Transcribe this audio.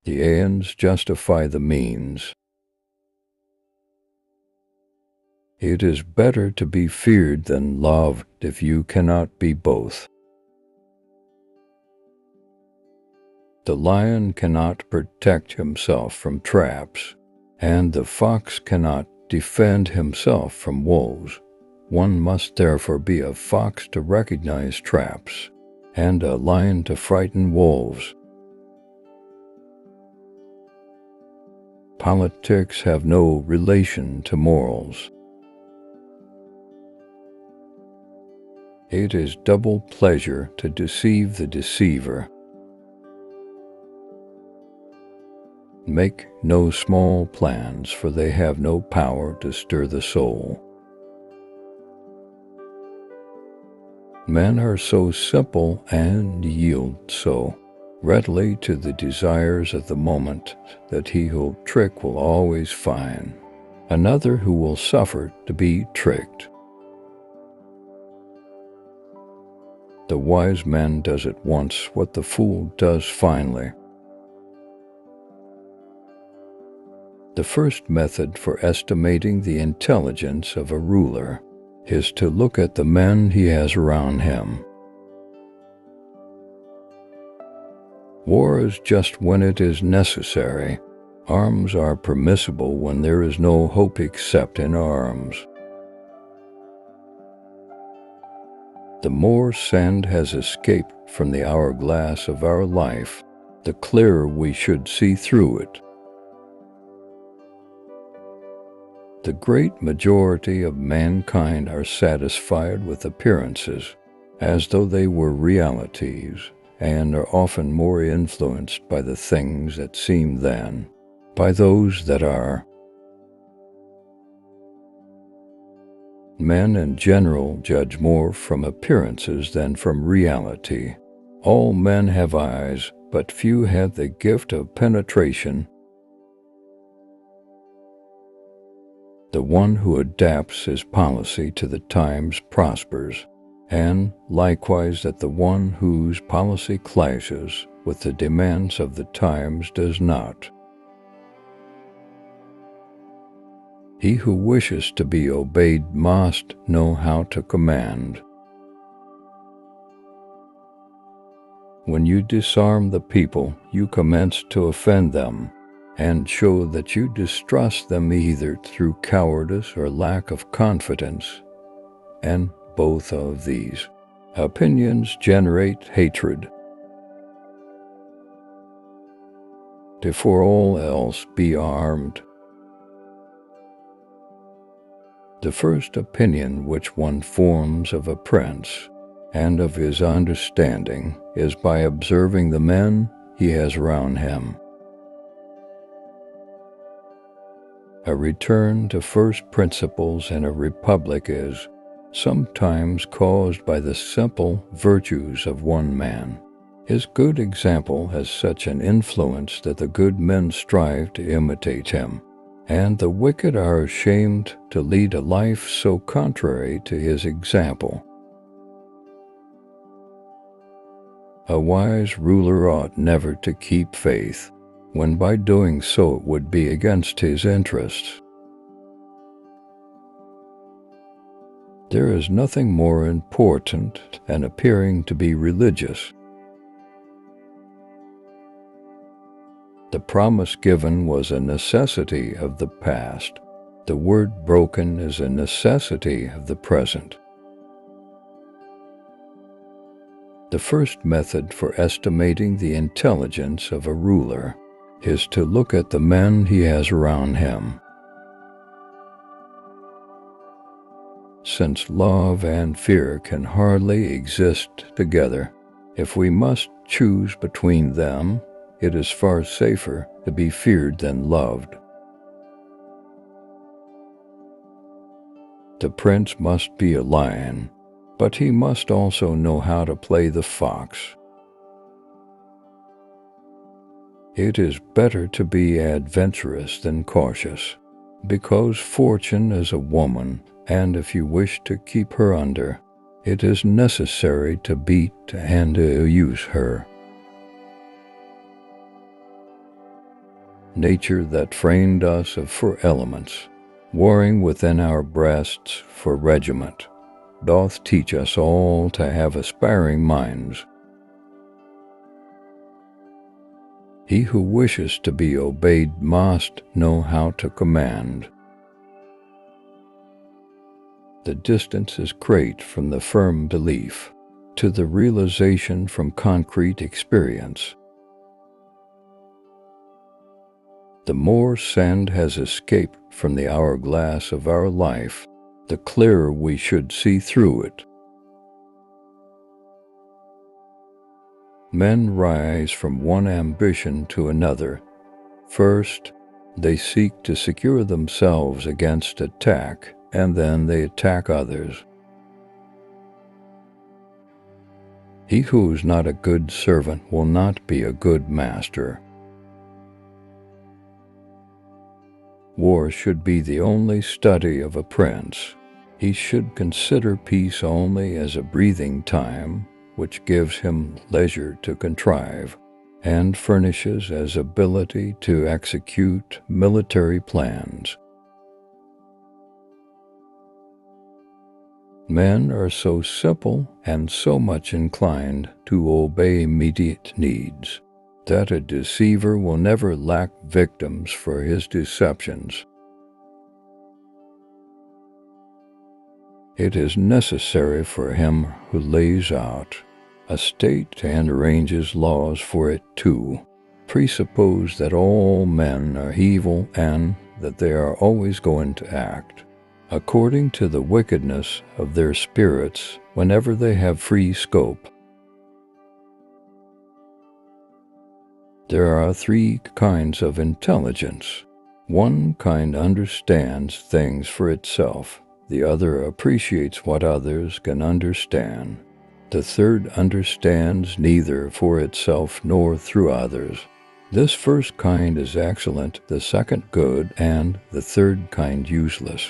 The ends justify the means. It is better to be feared than loved if you cannot be both. The lion cannot protect himself from traps, and the fox cannot defend himself from wolves. One must therefore be a fox to recognize traps, and a lion to frighten wolves. Politics have no relation to morals. It is double pleasure to deceive the deceiver. Make no small plans, for they have no power to stir the soul. Men are so simple and yield so readily to the desires of the moment that he who'll trick will always find another who will suffer to be tricked. The wise man does at once what the fool does finally. The first method for estimating the intelligence of a ruler is to look at the men he has around him. War is just when it is necessary. Arms are permissible when there is no hope except in arms. The more sand has escaped from the hourglass of our life, the clearer we should see through it. The great majority of mankind are satisfied with appearances, as though they were realities, and are often more influenced by the things that seem than by those that are. Men in general judge more from appearances than from reality. All men have eyes, but few have the gift of penetration. The one who adapts his policy to the times prospers, and likewise that the one whose policy clashes with the demands of the times does not. He who wishes to be obeyed must know how to command. When you disarm the people, you commence to offend them, and show that you distrust them either through cowardice or lack of confidence, and both of these opinions generate hatred. Before all else, be armed. The first opinion which one forms of a prince and of his understanding is by observing the men he has around him. A return to first principles in a republic is sometimes caused by the simple virtues of one man. His good example has such an influence that the good men strive to imitate him, and the wicked are ashamed to lead a life so contrary to his example. A wise ruler ought never to keep faith, when by doing so it would be against his interests. There is nothing more important than appearing to be religious. The promise given was a necessity of the past. The word broken is a necessity of the present. The first method for estimating the intelligence of a ruler is to look at the men he has around him. Since love and fear can hardly exist together, if we must choose between them, it is far safer to be feared than loved. The prince must be a lion, but he must also know how to play the fox. It is better to be adventurous than cautious, because fortune is a woman, and if you wish to keep her under, it is necessary to beat and use her. nature that framed us for elements, warring within our breasts for regiment, doth teach us all to have aspiring minds. He who wishes to be obeyed must know how to command. The distance is great from the firm belief to the realization from concrete experience. The more sand has escaped from the hourglass of our life, the clearer we should see through it. Men rise from one ambition to another. First, they seek to secure themselves against attack, and then they attack others. He who is not a good servant will not be a good master. War should be the only study of a prince. He should consider peace only as a breathing time, which gives him leisure to contrive, and furnishes as ability to execute military plans. Men are so simple and so much inclined to obey immediate needs that a deceiver will never lack victims for his deceptions. It is necessary for him who lays out a state and arranges laws for it to presuppose that all men are evil and that they are always going to act according to the wickedness of their spirits whenever they have free scope. There are three kinds of intelligence. One kind understands things for itself. The other appreciates what others can understand. The third understands neither for itself nor through others. This first kind is excellent, the second good, and the third kind useless.